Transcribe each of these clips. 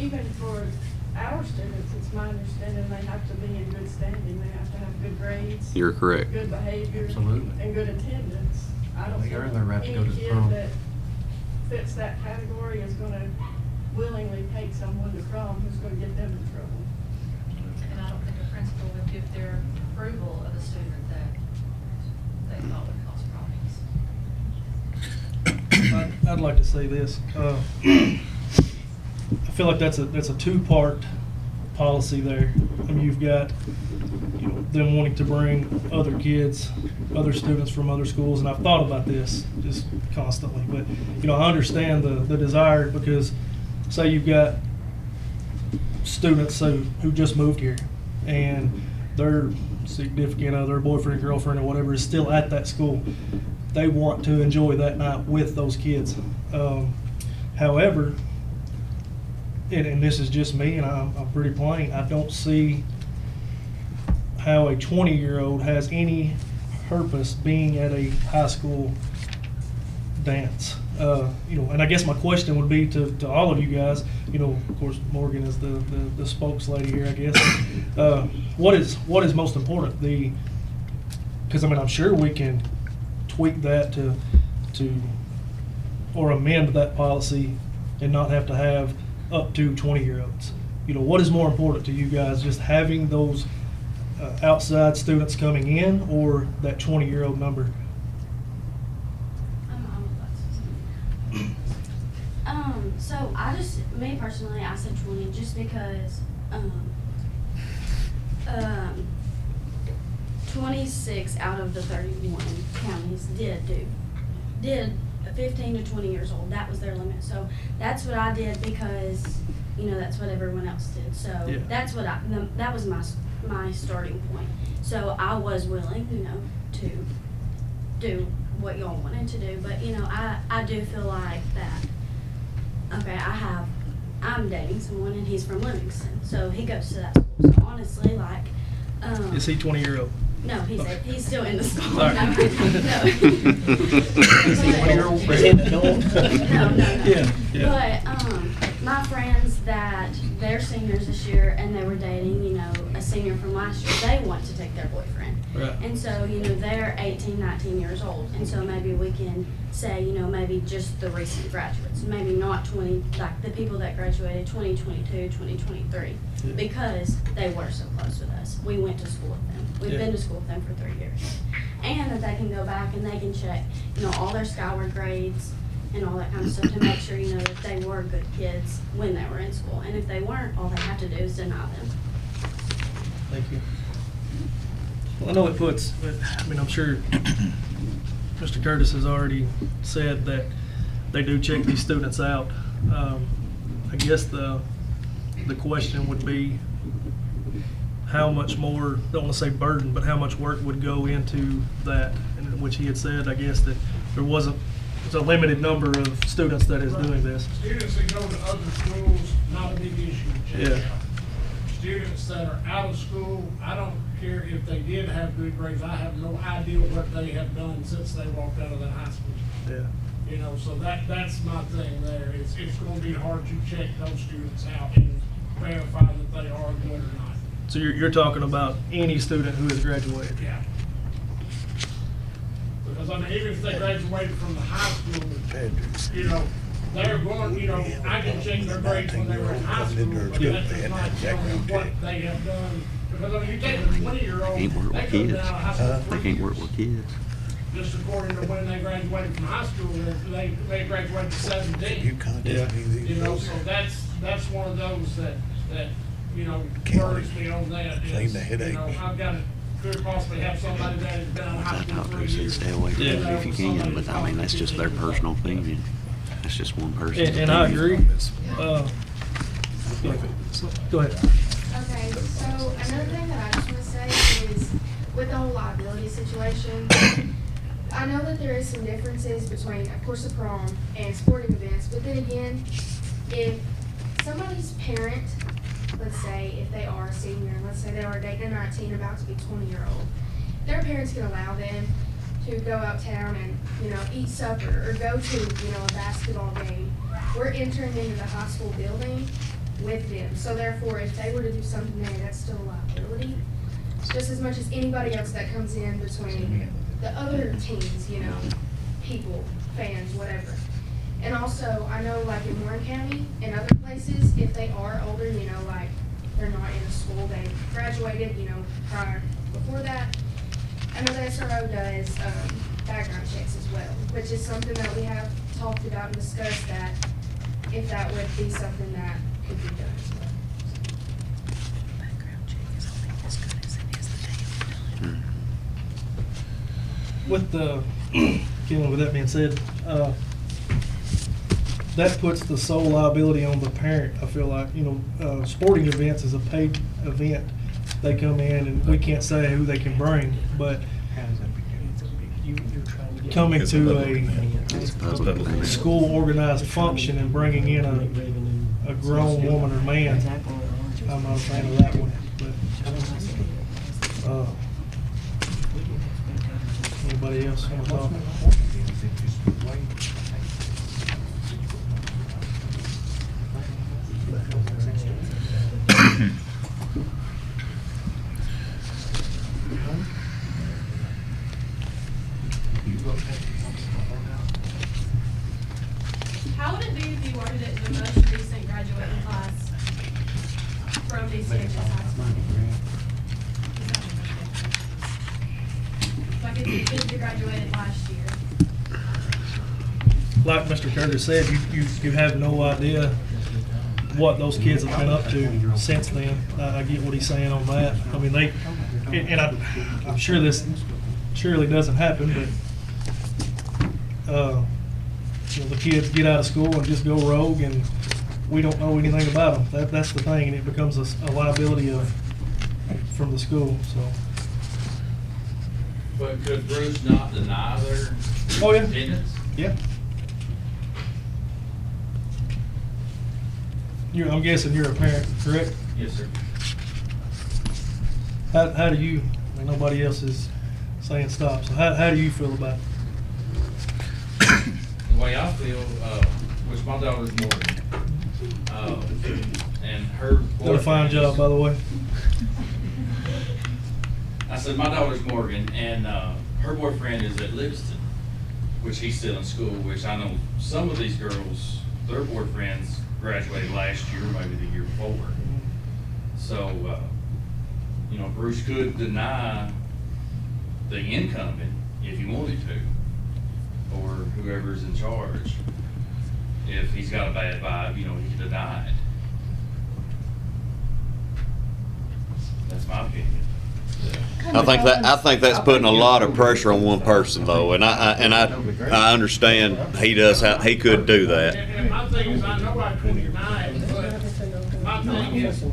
even for our students, it's my understanding they have to be in good standing. They have to have good grades. You're correct. Good behavior. Absolutely. And good attendance. I don't They think earn their right to go any to the kid prom. that fits that category is gonna willingly take someone to prom who's gonna get them in trouble. And I don't think a principal would give their approval of a student that they thought would cause problems. I'd like to say this. I feel like that's a two-part policy there. I mean, you've got, you know, them wanting to bring other kids, other students from other schools, and I've thought about this just constantly. But, you know, I understand the desire because, say you've got students who just moved here and their significant other, boyfriend, girlfriend, or whatever is still at that school. They want to enjoy that night with those kids. However, and this is just me, and I'm pretty plain, I don't see how a 20-year-old has any purpose being at a high school dance. You know, and I guess my question would be to all of you guys, you know, of course, Morgan is the spokes lady here, I guess. What is most important? Because I mean, I'm sure we can tweak that to or amend that policy and not have to have up to 20-year-olds. You know, what is more important to you guys, just having those outside students coming in or that 20-year-old number? So me personally, I said 20 just because 26 out of the 31 counties did 15 to 20 years old. That was their limit. So that's what I did because, you know, that's what everyone else did. So Yeah. that's what that was my starting point. So I was willing, you know, to do what y'all wanted to do. But, you know, I do feel like that, okay, I'm dating someone and he's from Livingston. So he goes to that school. So honestly, like, Is he 20-year-old? no, he's still in the school. Sorry. No. Is he 20-year-old? No. Yeah, yeah. But my friends that they're seniors this year and they were dating, you know, a senior from last year, they want to take their boyfriend. Right. And so, you know, they're 18, 19 years old. And so maybe we can say, you know, maybe just the recent graduates, maybe not 20, like the people that graduated 2022, 2023, Yeah. because they were so close with us. We went to school with them. We've Yeah. been to school with them for 3 years. And that they can go back and they can check, you know, all their Skyward grades and all that kind of stuff to make sure, you know, that they were good kids when they were in school. And if they weren't, all they have to do is deny them. Thank you. Well, I know it puts, but I mean, I'm sure Mr. Curtis has already said that they do check these students out. I guess the question would be how much more, don't want to say burden, but how much work would go into that, in which he had said, I guess, that it's a limited number of students that is doing this. Students that go to other schools, not a big issue to check Yeah. out. Students that are out of school, I don't care if they did have good grades, I have no idea what they have done since they walked out of that high school. Yeah. You know, so that's my thing there. It's gonna be hard to check those students out and verify that they are good or not. So you're talking about any student who has graduated? Yeah. Because I mean, even if they graduated from the high school, you know, they're going, you know, I can check their grades when they were in high school, but that does not tell me what they have done. Because I mean, you take a 20-year-old, Can't work they with come kids. down high school They 3 can't work years. with kids. Just according to when they graduated from high school, they graduated at 17. Yeah. You know, so that's one of those that you know, worries me on that. Same the headache. You know, I've got to could possibly have somebody that has been in high I school talk to 3 her, said years. stay away from Yeah. it if you can, but I mean, that's just their personal opinion. That's just one person's And I opinion. agree. Go ahead. Okay, so another thing that I just want to say is with the whole liability situation, I know that there is some differences between, of course, the prom and sporting events, but then again, if somebody's parent, let's say if they are a senior, let's say they are dating a 19, about to be 20-year-old, their parents can allow them to go out town and, you know, eat supper or go to, you know, a basketball game. We're entering into the high school building, with them. So therefore, if they were to do something there, that's still a liability, just as much as anybody else that comes in between the other teams, you know, people, fans, whatever. And also, I know like in Warren County and other places, if they are older, you know, like they're not in a school, they graduated, you know, before that. I know the SRO does background checks as well, which is something that we have talked about and discussed, that if that would be something that could be done as well. With the, Keelan, with that being said, that puts the sole liability on the parent. I feel like, you know, sporting events is a paid event. They come in and we can't say who they can bring, but coming to a school organized function and bringing in a grown woman or man, I'm not a fan of that one. But, anybody else want to talk? How would it be if you ordered it in the most recent graduating class from DCHS High School? Like if you graduated last year? Like Mr. Curtis said, you have no idea what those kids have been up to since then. I get what he's saying on that. I mean, I'm sure this surely doesn't happen, but you know, the kids get out of school and just go rogue, and we don't know anything about them. That's the thing, and it becomes a liability from the school. So. But could Bruce not deny their attendance? Yeah. I'm guessing you're a parent, correct? Yes, sir. How do you, I mean, nobody else is saying stop, so how do you feel about it? The way I feel, which my daughter's Morgan, and her boyfriend. Did a fine job, by the way. I said, my daughter's Morgan, and her boyfriend is at Livingston, which he's still in school, which I know some of these girls, their boyfriends graduated last year, maybe the year before. So, you know, Bruce could deny the incumbent if he wanted to, or whoever's in charge. If he's got a bad vibe, you know, he can deny it. That's my opinion. I think that's putting a lot of pressure on one person though, and I understand he could do that. And my thing is, I know I'm 29, but my thing is,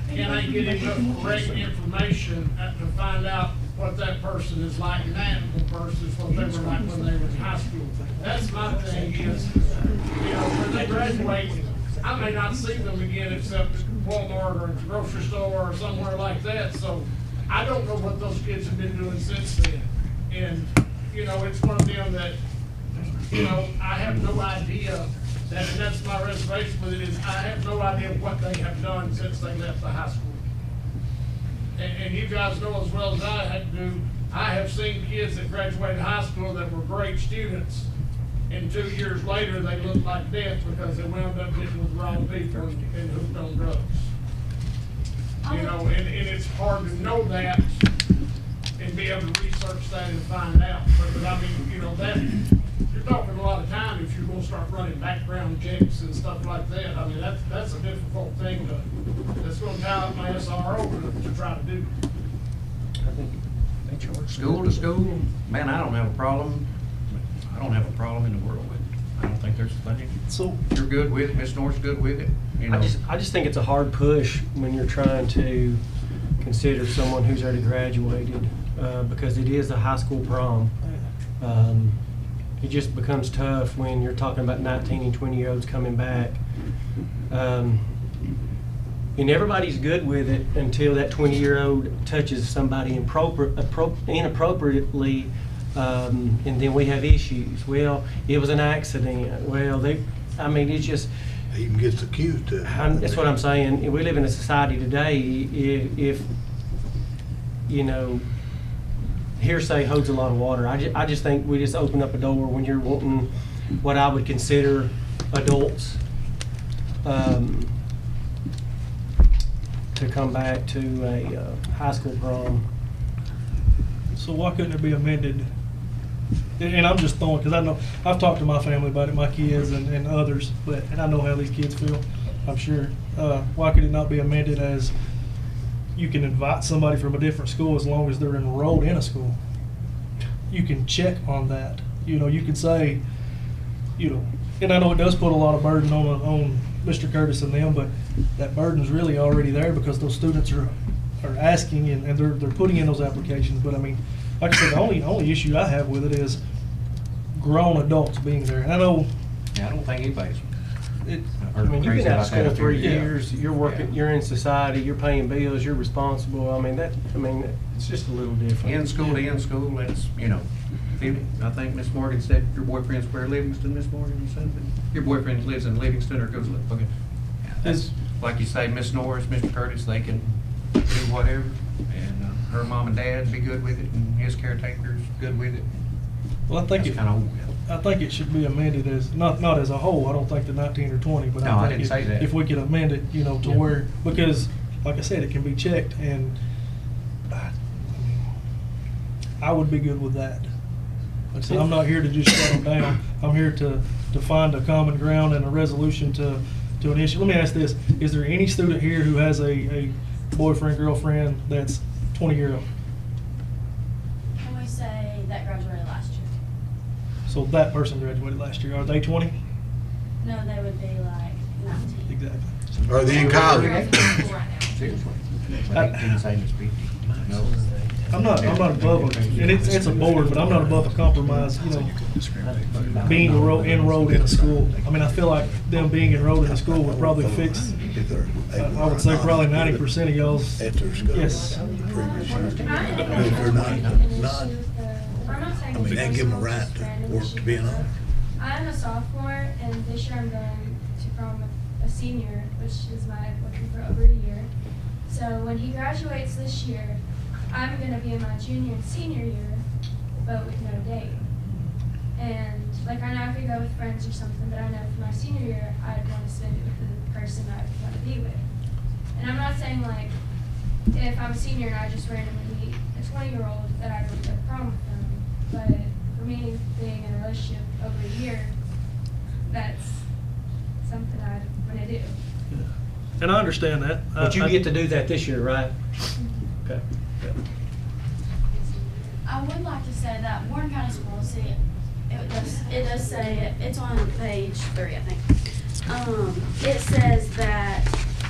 can I get enough correct information to find out what that person is like now versus what they were like when they were in high school? That's my thing is, you know, when they graduate, I may not see them again except at Walmart or at the grocery store or somewhere like that, so I don't know what those kids have been doing since then. And, you know, it's one of them that, you know, I have no idea, and that's my reservation with it, is I have no idea what they have done since they left the high school. And you guys know as well as I do, I have seen kids that graduated high school that were great students, and 2 years later, they looked like death because they wound up getting with the wrong people and hooked on drugs. You know, and it's hard to know that and be able to research that and find out. But I mean, you know, that you're talking a lot of time if you're gonna start running background checks and stuff like that. I mean, that's a difficult thing that's gonna tie up my SRO to try to do. I think school to school, man, I don't have a problem. I don't have a problem in the world with it. I don't think there's a thing. So You're good with it, Ms. North's good with it, you know. I just think it's a hard push when you're trying to consider someone who's already graduated, because it is a high school prom. It just becomes tough when you're talking about 19 and 20-year-olds coming back. And everybody's good with it until that 20-year-old touches somebody inappropriately, and then we have issues. Well, it was an accident. Well, it's just, even gets accused to. That's what I'm saying. We live in a society today, if you know, hearsay holds a lot of water. I just think we just open up a door when you're wanting what I would consider adults to come back to a high school prom. So why couldn't it be amended? And I'm just throwing, because I know, I've talked to my family about it, my kids and others, and I know how these kids feel, I'm sure. Why could it not be amended as you can invite somebody from a different school as long as they're enrolled in a school? You can check on that. You know, you could say, you know, and I know it does put a lot of burden on Mr. Curtis and them, but that burden's really already there because those students are asking and they're putting in those applications. But I mean, like I said, the only issue I have with it is grown adults being there. And I know. Yeah, I don't think anybody's. I mean, you've been out of school 3 Yeah. years, you're working, you're in society, you're paying bills, you're responsible. I mean, it's just a little different. In school to in school, that's, you know, I think Miss Morgan said your boyfriend's where Livingston, Miss Morgan, you said that? Your boyfriend lives in Livingston or goes, okay. Yeah, that's, like you say, Miss Norris, Mr. Curtis, they can do whatever. And her mom and dad be good with it and his caretaker's good with it. Well, I think That's kind of old. I think it should be amended as, not as a whole, I don't think the 19 or 20, but No, I I didn't think say that. if we could amend it, you know, to Yeah. where, because, like I said, it can be checked, and I would be good with that. Like I said, I'm not here to just shut them down, I'm here to find a common ground and a resolution to an issue. Let me ask this, is there any student here who has a boyfriend, girlfriend that's 20 years old? Can we say that graduated last year? So that person graduated last year, are they 20? No, they would be like 19. Exactly. Are they in college? Seriously. But they didn't say Miss 50. No. I'm not above it, and it's a board, but I'm not above a compromise, you know, being enrolled in a school. I mean, I feel like them being enrolled in a school would probably fix, I would say probably 90% of y'all's, At their school. yes. The previous year. If they're not, I'm not saying. I mean, that give them a right to work to be an owner. I'm a sophomore, and this year I'm going to prom with a senior, which is my boyfriend for over a year. So when he graduates this year, I'm gonna be in my junior and senior year, but with no date. And like I know I could go with friends or something, but I know for my senior year, I'd want to spend it with the person I want to be with. And I'm not saying like, if I'm a senior and I just randomly meet a 20-year-old that I would go to prom with them, but for me, being in a relationship over a year, that's something I want to do. And I understand that. But you get to do that this year, right? Okay. I would like to say that Warren County Schools, see, it does say, it's on page 3, I think. It says that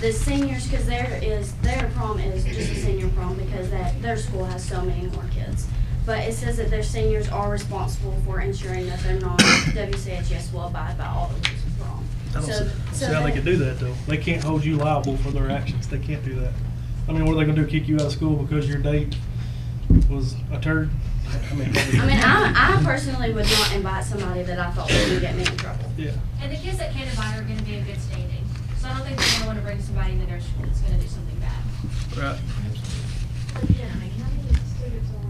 the seniors, because their prom is just a senior prom because their school has so many more kids. But it says that their seniors are responsible for ensuring that their non-WCHS will abide by all the rules of prom. I don't see how they could do that, though. They can't hold you liable for their actions. They can't do that. I mean, what are they gonna do, kick you out of school because your date was a turd? I personally would not invite somebody that I thought was gonna get me in trouble. Yeah. And the kids that can't invite are gonna be in good standing. So I don't think they're gonna wanna bring somebody into their school that's gonna do something bad. Right. Yeah, I mean, how many students are